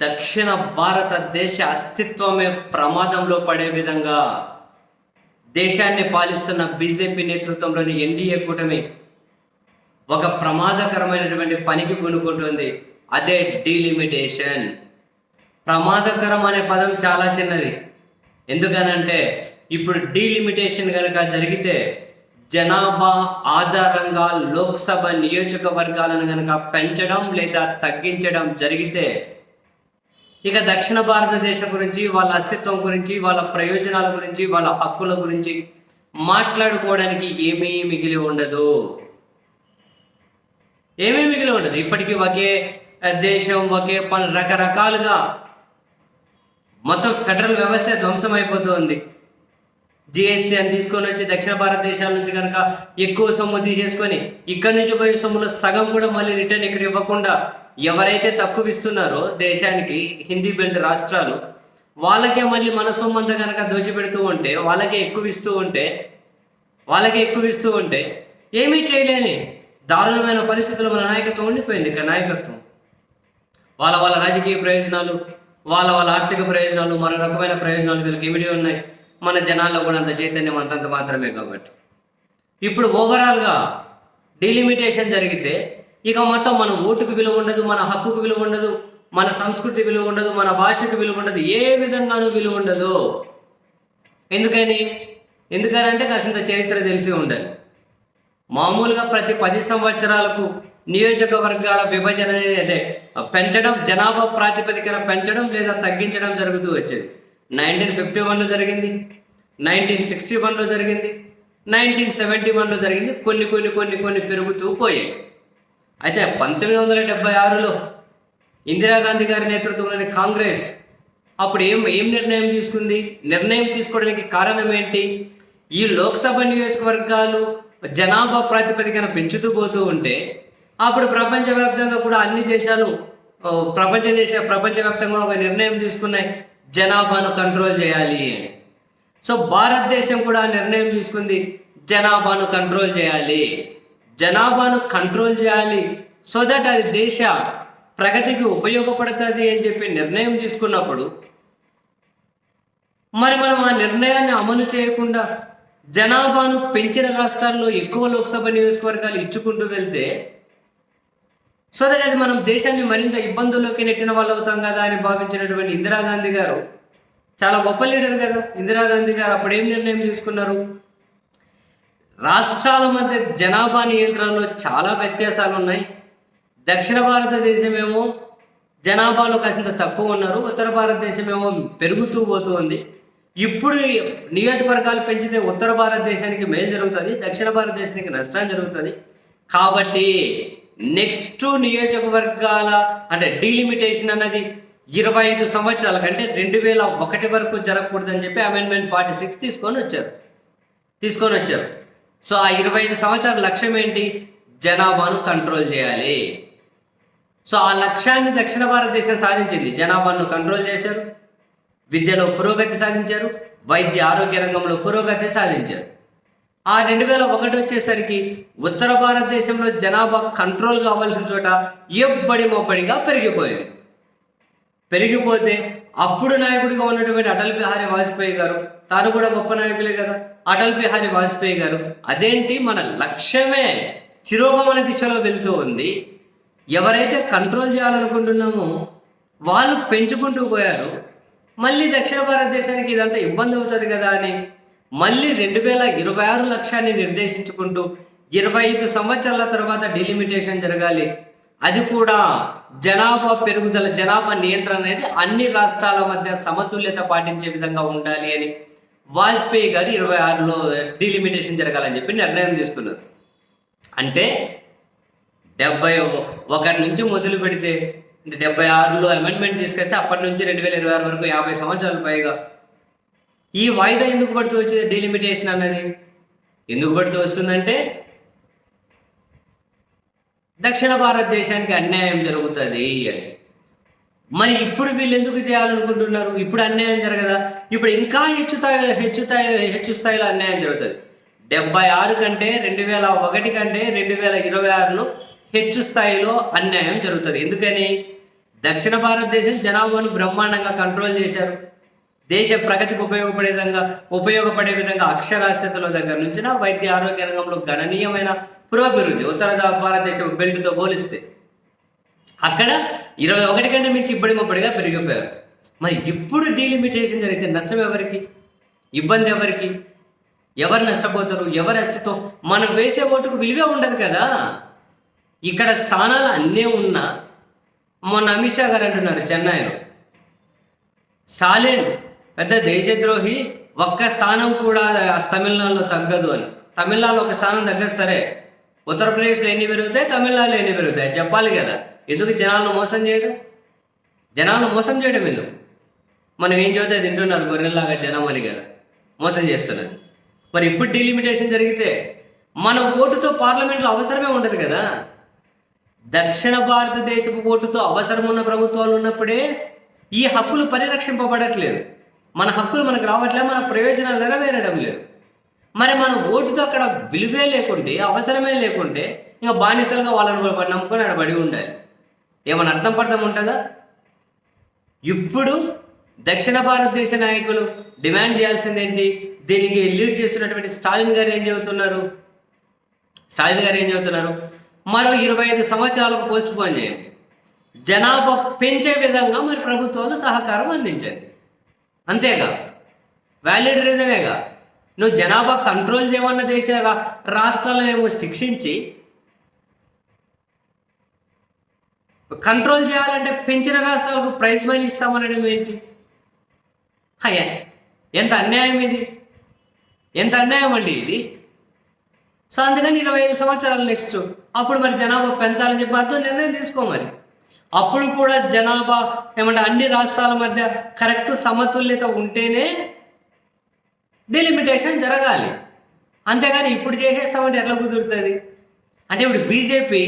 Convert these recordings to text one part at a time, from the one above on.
దక్షిణ భారతదేశ అస్తిత్వమే ప్రమాదంలో పడే విధంగా దేశాన్ని పాలిస్తున్న బీజేపీ నేతృత్వంలోని ఎన్డీఏ కూటమి ఒక ప్రమాదకరమైనటువంటి పనికి పూనుకుంటుంది. అదే డీలిమిటేషన్. ప్రమాదకరం అనే పదం చాలా చిన్నది. ఎందుకనంటే ఇప్పుడు డీలిమిటేషన్ కనుక జరిగితే జనాభా ఆధారంగా లోక్సభ నియోజకవర్గాలను కనుక పెంచడం లేదా తగ్గించడం జరిగితే ఇక దక్షిణ భారతదేశం గురించి, వాళ్ళ అస్తిత్వం గురించి, వాళ్ళ ప్రయోజనాల గురించి, వాళ్ళ హక్కుల గురించి మాట్లాడుకోవడానికి ఏమీ మిగిలి ఉండదు. ఇప్పటికీ ఒకే దేశం, ఒకే రకరకాలుగా మొత్తం ఫెడరల్ వ్యవస్థ ధ్వంసం అయిపోతుంది. జిఎస్టీ అని తీసుకొని వచ్చి దక్షిణ భారతదేశాల నుంచి కనుక ఎక్కువ సొమ్ము తీసేసుకొని ఇక్కడి నుంచి పోయే సొమ్ములో సగం కూడా మళ్ళీ రిటర్న్ ఇక్కడ ఇవ్వకుండా ఎవరైతే తక్కువ ఇస్తున్నారో దేశానికి హిందీ బెల్ట్ రాష్ట్రాలు, వాళ్ళకే మళ్ళీ మన సొమ్ము అంతా కనుక దోచిపెడుతూ ఉంటే, వాళ్ళకే ఎక్కువ ఇస్తూ ఉంటే ఏమీ చేయలేని దారుణమైన పరిస్థితుల్లో మన నాయకత్వం ఉండిపోయింది. ఇక్కడ నాయకత్వం వాళ్ళ రాజకీయ ప్రయోజనాలు, వాళ్ళ ఆర్థిక ప్రయోజనాలు, మరో రకమైన ప్రయోజనాలు వీళ్ళకి ఇమిడి ఉన్నాయి. మన జనాల్లో కూడా అంత చైతన్యం అంతంత మాత్రమే. కాబట్టి ఇప్పుడు ఓవరాల్గా డీలిమిటేషన్ జరిగితే ఇక మొత్తం మన ఓటుకు విలువ ఉండదు, మన హక్కుకు విలువ ఉండదు, మన సంస్కృతి విలువ ఉండదు, మన భాషకు విలువ ఉండదు, ఏ విధంగానూ విలువ ఉండదు. ఎందుకనంటే కాసింత చరిత్ర తెలిసి ఉండాలి. మామూలుగా ప్రతి 10 సంవత్సరాలకు నియోజకవర్గాల విభజన అనేది పెంచడం, జనాభా ప్రాతిపదికన పెంచడం లేదా తగ్గించడం జరుగుతూ వచ్చేది. 1951లో జరిగింది, 1961లో జరిగింది, 1971లో జరిగింది. కొన్ని పెరుగుతూ పోయాయి. అయితే 1976లో ఇందిరాగాంధీ గారి నేతృత్వంలోని కాంగ్రెస్ అప్పుడు ఏం నిర్ణయం తీసుకుంది? నిర్ణయం తీసుకోవడానికి కారణం ఏంటి? ఈ లోక్సభ నియోజకవర్గాలు జనాభా ప్రాతిపదికన పెంచుతూ పోతూ ఉంటే అప్పుడు ప్రపంచవ్యాప్తంగా కూడా అన్ని దేశాలు ప్రపంచవ్యాప్తంగా ఒక నిర్ణయం తీసుకున్నాయి, జనాభాను కంట్రోల్ చేయాలి అని. సో భారతదేశం కూడా నిర్ణయం తీసుకుంది, జనాభాను కంట్రోల్ చేయాలి సో దట్ అది దేశ ప్రగతికి ఉపయోగపడుతుంది అని చెప్పి నిర్ణయం తీసుకున్నప్పుడు మరి మనం ఆ నిర్ణయాన్ని అమలు చేయకుండా జనాభాను పెంచిన రాష్ట్రాల్లో ఎక్కువ లోక్సభ నియోజకవర్గాలు ఇచ్చుకుంటూ వెళ్తే సో దట్ అది మనం దేశాన్ని మరింత ఇబ్బందుల్లోకి నెట్టిన వాళ్ళు అవుతాం కదా అని భావించినటువంటి ఇందిరాగాంధీ గారు చాలా గొప్ప లీడర్ కదా. ఇందిరాగాంధీ గారు అప్పుడు ఏం నిర్ణయం తీసుకున్నారు? రాష్ట్రాల మధ్య జనాభా నియంత్రణలో చాలా వ్యత్యాసాలు ఉన్నాయి. దక్షిణ భారతదేశం ఏమో జనాభాలో కాసింత తక్కువ ఉన్నారు, ఉత్తర భారతదేశం ఏమో పెరుగుతూ పోతూ ఉంది. ఇప్పుడు నియోజకవర్గాలు పెంచితే ఉత్తర భారతదేశానికి మేలు జరుగుతుంది, దక్షిణ భారతదేశానికి నష్టం జరుగుతుంది. కాబట్టి నెక్స్ట్ నియోజకవర్గాల అంటే డీలిమిటేషన్ అన్నది 25 సంవత్సరాల కంటే 2001 వరకు జరగకూడదని చెప్పి అమెండ్మెంట్ 46 తీసుకొని వచ్చారు. సో ఆ 25 సంవత్సరాల లక్ష్యం ఏంటి? జనాభాను కంట్రోల్ చేయాలి. సో ఆ లక్ష్యాన్ని దక్షిణ భారతదేశం సాధించింది. జనాభాను కంట్రోల్ చేశారు, విద్యలో పురోగతి సాధించారు, వైద్య ఆరోగ్య రంగంలో పురోగతి సాధించారు. ఆ 2001 వచ్చేసరికి ఉత్తర భారతదేశంలో జనాభా కంట్రోల్ కావాల్సిన చోట ఎబ్బడి మొబ్బడిగా పెరిగిపోతే అప్పుడు నాయకుడిగా ఉన్నటువంటి అటల్ బిహారీ వాజ్పేయి గారు, తాను కూడా గొప్ప నాయకులే కదా, అటల్ బిహారీ వాజ్పేయి గారు అదేంటి మన లక్ష్యమే తిరోగమన దిశలో వెళ్తూ ఉంది, ఎవరైతే కంట్రోల్ చేయాలనుకుంటున్నామో వాళ్ళు పెంచుకుంటూ పోయారు, మళ్ళీ దక్షిణ భారతదేశానికి ఇదంతా ఇబ్బంది అవుతుంది కదా అని మళ్ళీ 2026 లక్ష్యాన్ని నిర్దేశించుకుంటూ 25 సంవత్సరాల తర్వాత డీలిమిటేషన్ జరగాలి. అది కూడా జనాభా పెరుగుదల, జనాభా నియంత్రణ అనేది అన్ని రాష్ట్రాల మధ్య సమతుల్యత పాటించే విధంగా ఉండాలి అని వాజ్పేయి గారు 26లో డీలిమిటేషన్ జరగాలని చెప్పి నిర్ణయం తీసుకున్నారు. అంటే 71 నుంచి మొదలు పెడితే 76లో అమెండ్మెంట్ తీసుకొస్తే అప్పటి నుంచి 2026 వరకు 50 సంవత్సరాలు పైగా ఈ వాయిదా ఎందుకు పడుతూ వచ్చేది? డీలిమిటేషన్ అన్నది ఎందుకు పడుతూ వస్తుందంటే దక్షిణ భారతదేశానికి అన్యాయం జరుగుతుంది అని. మరి ఇప్పుడు వీళ్ళు ఎందుకు చేయాలనుకుంటున్నారు? ఇప్పుడు అన్యాయం జరగదా? ఇప్పుడు ఇంకా హెచ్చు స్థాయిలో అన్యాయం జరుగుతుంది. 76 కంటే 2001 కంటే 2026లో హెచ్చు స్థాయిలో అన్యాయం జరుగుతుంది. ఎందుకని? దక్షిణ భారతదేశం జనాభాను బ్రహ్మాండంగా కంట్రోల్ చేశారు. దేశ ప్రగతికి ఉపయోగపడే విధంగా అక్షరాస్యతల దగ్గర నుంచి వైద్య ఆరోగ్య రంగంలో గణనీయమైన పురోభివృద్ధి ఉత్తర భారతదేశం బెల్ట్తో పోలిస్తే అక్కడ 21 కంటే మించి ఇబ్బడిగా పెరిగిపోయారు. మరి ఇప్పుడు డీలిమిటేషన్ జరిగితే నష్టం ఎవరికి, ఇబ్బంది ఎవరికి, ఎవరు నష్టపోతారు, ఎవరి అస్తిత్వం? మనం వేసే ఓటుకు విలువే ఉండదు కదా. ఇక్కడ స్థానాలు అన్నీ ఉన్నా, మొన్న అమిత్ షా గారు అంటున్నారు చెన్నైలో, స్టాలిన్ పెద్ద దేశద్రోహి, ఒక్క స్థానం కూడా తమిళనాడులో తగ్గదు అని. తమిళనాడులో ఒక స్థానం తగ్గదు సరే, ఉత్తరప్రదేశ్లో ఎన్ని పెరుగుతాయి, తమిళనాడులో ఎన్ని పెరుగుతాయి చెప్పాలి కదా. ఎందుకు జనాలను మోసం చేయడం ఎందుకు? మనం ఏం చదివితే తింటున్నారు గొర్రెల్లాగా జనం అని కదా మోసం చేస్తున్నారు. మరి ఇప్పుడు డీలిమిటేషన్ జరిగితే మన ఓటుతో పార్లమెంట్లో అవసరమే ఉండదు కదా. దక్షిణ భారతదేశపు ఓటుతో అవసరం ఉన్న ప్రభుత్వాలు ఉన్నప్పుడే ఈ హక్కులు పరిరక్షింపబడట్లేదు. మన హక్కులు మనకు రావట్లేదు, మన ప్రయోజనాలు నెరవేరడం లేదు. మరి మన ఓటుతో అక్కడ విలువే లేకుంటే, అవసరమే లేకుంటే, ఇంకా బానిసలుగా వాళ్ళని నమ్ముకొని అక్కడ పడి ఉండాలి. ఏమైనా అర్థం ఉంటుందా? ఇప్పుడు దక్షిణ భారతదేశ నాయకులు డిమాండ్ చేయాల్సింది ఏంటి? దీనికి లీడ్ చేస్తున్నటువంటి స్టాలిన్ గారు ఏం చెబుతున్నారు? మరో 25 సంవత్సరాలకు పోస్ట్ పోన్ చేయండి, జనాభా పెంచే విధంగా మరి ప్రభుత్వాలు సహకారం అందించండి. అంతేగా, వ్యాలిడ్ రీజనేగా. నువ్వు జనాభా కంట్రోల్ చేయమన్న రాష్ట్రాలనేమో శిక్షించి, కంట్రోల్ చేయాలంటే పెంచిన రాష్ట్రాలకు ప్రైజ్ మనీ ఇస్తామనడం ఏంటి? ఎంత అన్యాయం ఇది, ఎంత అన్యాయం అండి ఇది. సో అందుకని 25 సంవత్సరాలు నెక్స్ట్ అప్పుడు మరి జనాభా పెంచాలని చెప్పి అర్థం నిర్ణయం తీసుకో. మరి అప్పుడు కూడా జనాభా అన్ని రాష్ట్రాల మధ్య కరెక్ట్ సమతుల్యత ఉంటేనే డిలిమిటేషన్ జరగాలి. అంతేగాని ఇప్పుడు చేసేస్తామంటే ఎట్లా కుదురుతుంది? అంటే ఇప్పుడు బీజేపీ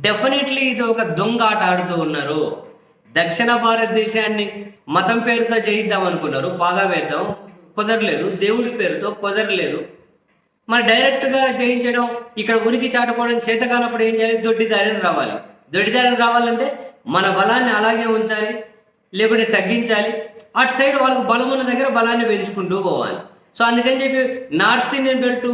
డెఫినెట్లీ ఇది ఒక దొంగ ఆట ఆడుతూ ఉన్నారు. దక్షిణ భారతదేశాన్ని మతం పేరుతో చేయిద్దాం అనుకున్నారు, బాగా వేద్దాం, కుదరలేదు. దేవుడి పేరుతో కుదరలేదు. మరి డైరెక్ట్గా జయించడం, ఇక్కడ ఉనికి చాటుకోవడం చేత కానప్పుడు ఏం చేయాలి? దొడ్డిదారిని రావాలంటే మన బలాన్ని అలాగే ఉంచాలి, లేకుంటే తగ్గించాలి. అటు సైడ్ వాళ్ళకు బలం ఉన్న దగ్గర బలాన్ని పెంచుకుంటూ పోవాలి. సో అందుకని చెప్పి నార్త్ ఇండియన్ బెల్ట్,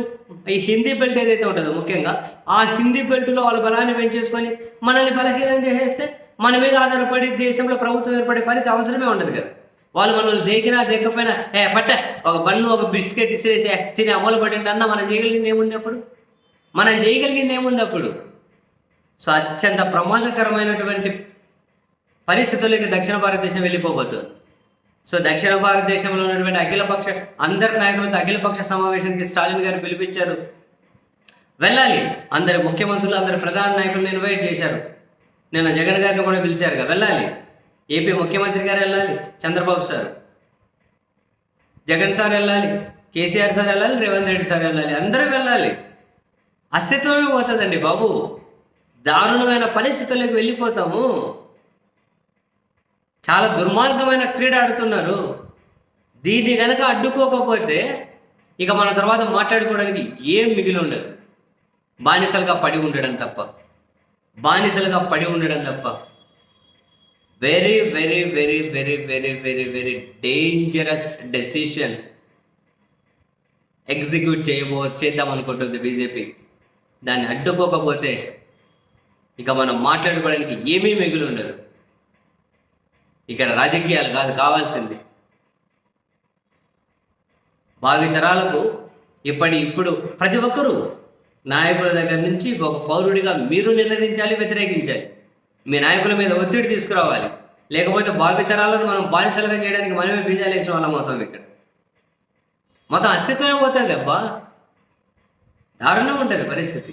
ఈ హిందీ బెల్ట్ ఏదైతే ఉంటుందో ముఖ్యంగా ఆ హిందీ బెల్ట్లో వాళ్ళ బలాన్ని పెంచేసుకొని మనల్ని బలహీనం చేసేస్తే మన మీద ఆధారపడి దేశంలో ప్రభుత్వం ఏర్పడే పరిస్థితి అవసరమే ఉండదు కదా. వాళ్ళు మనల్ని దేకినా దేకపోయినా పట్ట ఒక బన్ను ఒక బిస్కెట్ ఇసిరేసి తిని అమలు పడింది అన్న మనం చేయగలిగింది ఏముంది అప్పుడు? సో అత్యంత ప్రమాదకరమైనటువంటి పరిస్థితులకి దక్షిణ భారతదేశం వెళ్ళిపోబోతుంది. సో దక్షిణ భారతదేశంలో ఉన్నటువంటి అఖిలపక్ష అందరి నాయకులతో అఖిలపక్ష సమావేశానికి స్టాలిన్ గారు పిలిపించారు. వెళ్ళాలి, అందరి ముఖ్యమంత్రులు, అందరి ప్రధాన నాయకులను ఇన్వైట్ చేశారు. నిన్న జగన్ గారిని కూడా పిలిచారుగా, వెళ్ళాలి. ఏపీ ముఖ్యమంత్రి గారు వెళ్ళాలి, చంద్రబాబు సార్, జగన్ సార్ వెళ్ళాలి, కేసీఆర్ సార్ వెళ్ళాలి, రేవంత్ రెడ్డి సార్ వెళ్ళాలి, అందరూ వెళ్ళాలి. అస్తిత్వమే పోతుందండి బాబు. దారుణమైన పరిస్థితుల్లోకి వెళ్ళిపోతాము. చాలా దుర్మార్గమైన క్రీడ ఆడుతున్నారు. దీన్ని కనుక అడ్డుకోకపోతే ఇక మన తర్వాత మాట్లాడుకోవడానికి ఏం మిగిలి ఉండదు. బానిసలుగా పడి ఉండడం తప్ప. Very very very very very very very dangerous decision execute చేద్దాం అనుకుంటుంది బీజేపీ. దాన్ని అడ్డుకోకపోతే ఇక మనం మాట్లాడుకోవడానికి ఏమీ మిగిలి ఉండదు. ఇక్కడ రాజకీయాలు కాదు కావాల్సింది, భావితరాలకు ఇప్పుడు ప్రతి ఒక్కరూ నాయకుల దగ్గర నుంచి ఒక పౌరుడిగా మీరు నిర్ణయించాలి, వ్యతిరేకించాలి. మీ నాయకుల మీద ఒత్తిడి తీసుకురావాలి. లేకపోతే భావితరాలను మనం బానిసలుగా చేయడానికి మనమే బీజాలు వేసిన వాళ్ళం అవుతాం. ఇక్కడ మొత్తం అస్తిత్వమే పోతుంది అబ్బా. దారుణంగా ఉంటుంది పరిస్థితి.